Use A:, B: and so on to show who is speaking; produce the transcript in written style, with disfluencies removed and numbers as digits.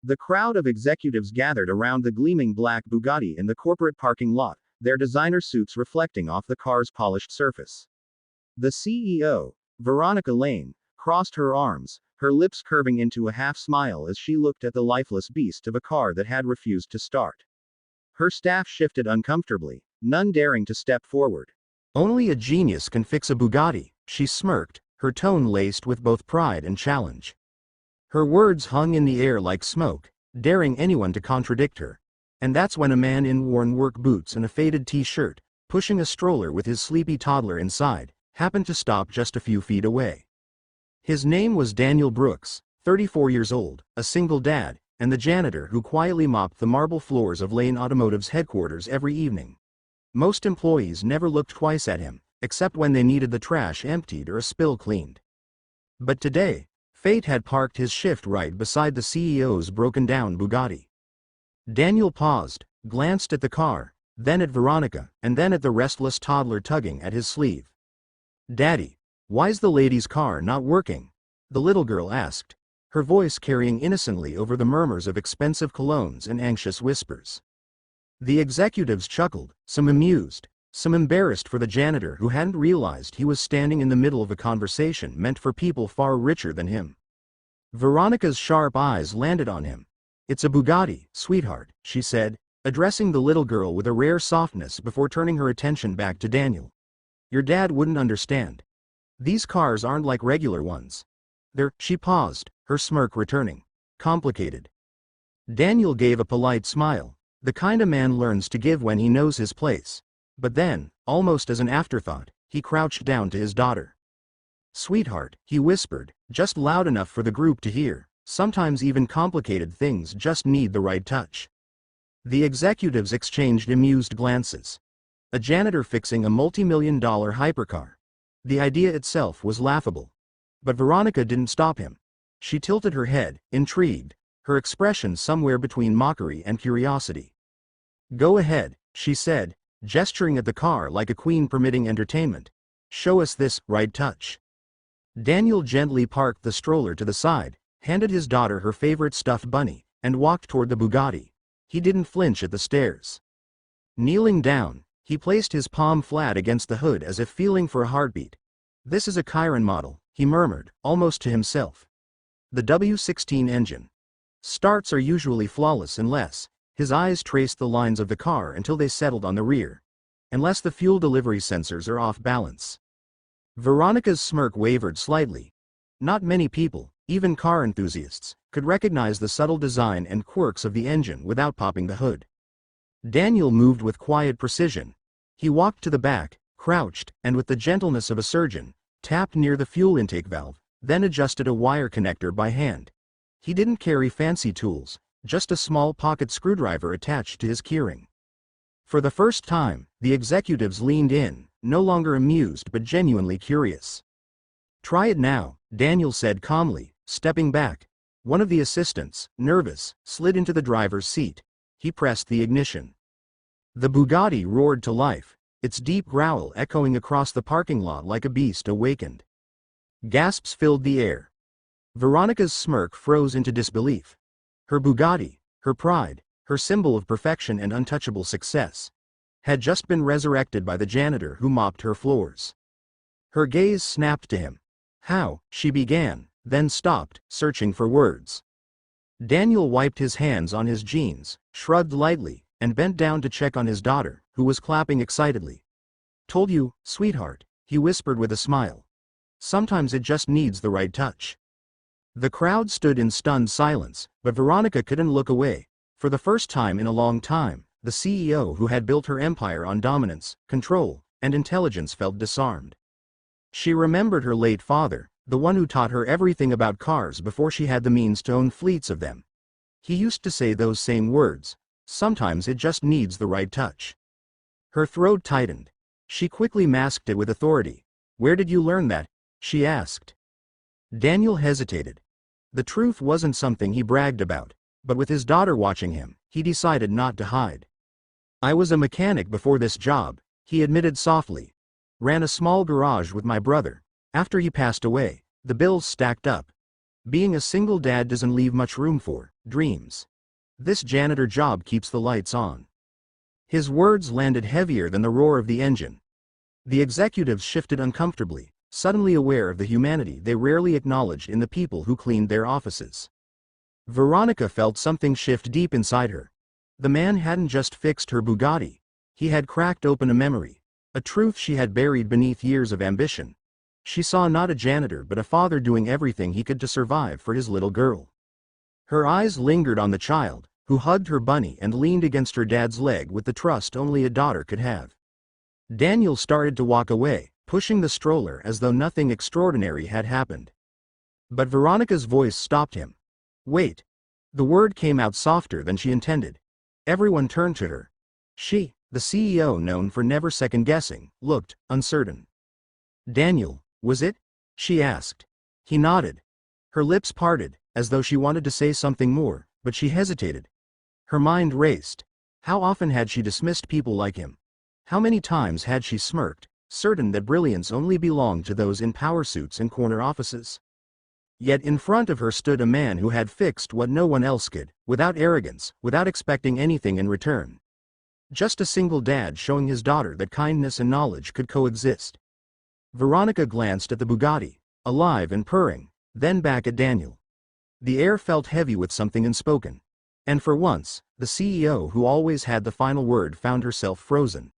A: The crowd of executives gathered around the gleaming black Bugatti in the corporate parking lot, their designer suits reflecting off the car's polished surface. The CEO, Veronica Lane, crossed her arms, her lips curving into a half smile as she looked at the lifeless beast of a car that had refused to start. Her staff shifted uncomfortably, none daring to step forward.
B: "Only a genius can fix a Bugatti," she smirked, her tone laced with both pride and challenge. Her words hung in the air like smoke, daring anyone to contradict her. And that's when a man in worn work boots and a faded t-shirt, pushing a stroller with his sleepy toddler inside, happened to stop just a few feet away. His name was Daniel Brooks, 34 years old, a single dad, and the janitor who quietly mopped the marble floors of Lane Automotive's headquarters every evening. Most employees never looked twice at him, except when they needed the trash emptied or a spill cleaned. But today, fate had parked his shift right beside the CEO's broken-down Bugatti. Daniel paused, glanced at the car, then at Veronica, and then at the restless toddler tugging at his sleeve. "Daddy, why's the lady's car not working?" the little girl asked, her voice carrying innocently over the murmurs of expensive colognes and anxious whispers. The executives chuckled, some amused, some embarrassed for the janitor who hadn't realized he was standing in the middle of a conversation meant for people far richer than him. Veronica's sharp eyes landed on him. "It's a Bugatti, sweetheart," she said, addressing the little girl with a rare softness before turning her attention back to Daniel. "Your dad wouldn't understand. These cars aren't like regular ones. She paused, her smirk returning. "Complicated." Daniel gave a polite smile, the kind a man learns to give when he knows his place. But then, almost as an afterthought, he crouched down to his daughter. "Sweetheart," he whispered, just loud enough for the group to hear, "sometimes even complicated things just need the right touch." The executives exchanged amused glances. A janitor fixing a multi-million-dollar hypercar. The idea itself was laughable. But Veronica didn't stop him. She tilted her head, intrigued, her expression somewhere between mockery and curiosity. "Go ahead," she said, gesturing at the car like a queen permitting entertainment. "Show us this right touch." Daniel gently parked the stroller to the side, handed his daughter her favorite stuffed bunny, and walked toward the Bugatti. He didn't flinch at the stares. Kneeling down, he placed his palm flat against the hood as if feeling for a heartbeat. "This is a Chiron model," he murmured, almost to himself. "The W16 engine. Starts are usually flawless unless," his eyes traced the lines of the car until they settled on the rear, "unless the fuel delivery sensors are off balance." Veronica's smirk wavered slightly. Not many people, even car enthusiasts, could recognize the subtle design and quirks of the engine without popping the hood. Daniel moved with quiet precision. He walked to the back, crouched, and with the gentleness of a surgeon, tapped near the fuel intake valve, then adjusted a wire connector by hand. He didn't carry fancy tools, just a small pocket screwdriver attached to his keyring. For the first time, the executives leaned in, no longer amused but genuinely curious. "Try it now," Daniel said calmly, stepping back. One of the assistants, nervous, slid into the driver's seat. He pressed the ignition. The Bugatti roared to life, its deep growl echoing across the parking lot like a beast awakened. Gasps filled the air. Veronica's smirk froze into disbelief. Her Bugatti, her pride, her symbol of perfection and untouchable success, had just been resurrected by the janitor who mopped her floors. Her gaze snapped to him. "How?" she began, then stopped, searching for words. Daniel wiped his hands on his jeans, shrugged lightly, and bent down to check on his daughter, who was clapping excitedly. "Told you, sweetheart," he whispered with a smile. "Sometimes it just needs the right touch." The crowd stood in stunned silence, but Veronica couldn't look away. For the first time in a long time, the CEO who had built her empire on dominance, control, and intelligence felt disarmed. She remembered her late father, the one who taught her everything about cars before she had the means to own fleets of them. He used to say those same words, "Sometimes it just needs the right touch." Her throat tightened. She quickly masked it with authority. "Where did you learn that?" she asked. Daniel hesitated. The truth wasn't something he bragged about, but with his daughter watching him, he decided not to hide. "I was a mechanic before this job," he admitted softly. "Ran a small garage with my brother. After he passed away, the bills stacked up. Being a single dad doesn't leave much room for dreams. This janitor job keeps the lights on. His words landed heavier than the roar of the engine. The executives shifted uncomfortably, suddenly aware of the humanity they rarely acknowledged in the people who cleaned their offices. Veronica felt something shift deep inside her. The man hadn't just fixed her Bugatti. He had cracked open a memory, a truth she had buried beneath years of ambition. She saw not a janitor but a father doing everything he could to survive for his little girl. Her eyes lingered on the child, who hugged her bunny and leaned against her dad's leg with the trust only a daughter could have. Daniel started to walk away, pushing the stroller as though nothing extraordinary had happened. But Veronica's voice stopped him. Wait. The word came out softer than she intended. Everyone turned to her. She, the CEO known for never second-guessing, looked uncertain. Daniel, was it? She asked. He nodded. Her lips parted, as though she wanted to say something more, but she hesitated. Her mind raced. How often had she dismissed people like him? How many times had she smirked, certain that brilliance only belonged to those in power suits and corner offices? Yet in front of her stood a man who had fixed what no one else could, without arrogance, without expecting anything in return. Just a single dad showing his daughter that kindness and knowledge could coexist. Veronica glanced at the Bugatti, alive and purring, then back at Daniel. The air felt heavy with something unspoken. And for once, the CEO who always had the final word found herself frozen.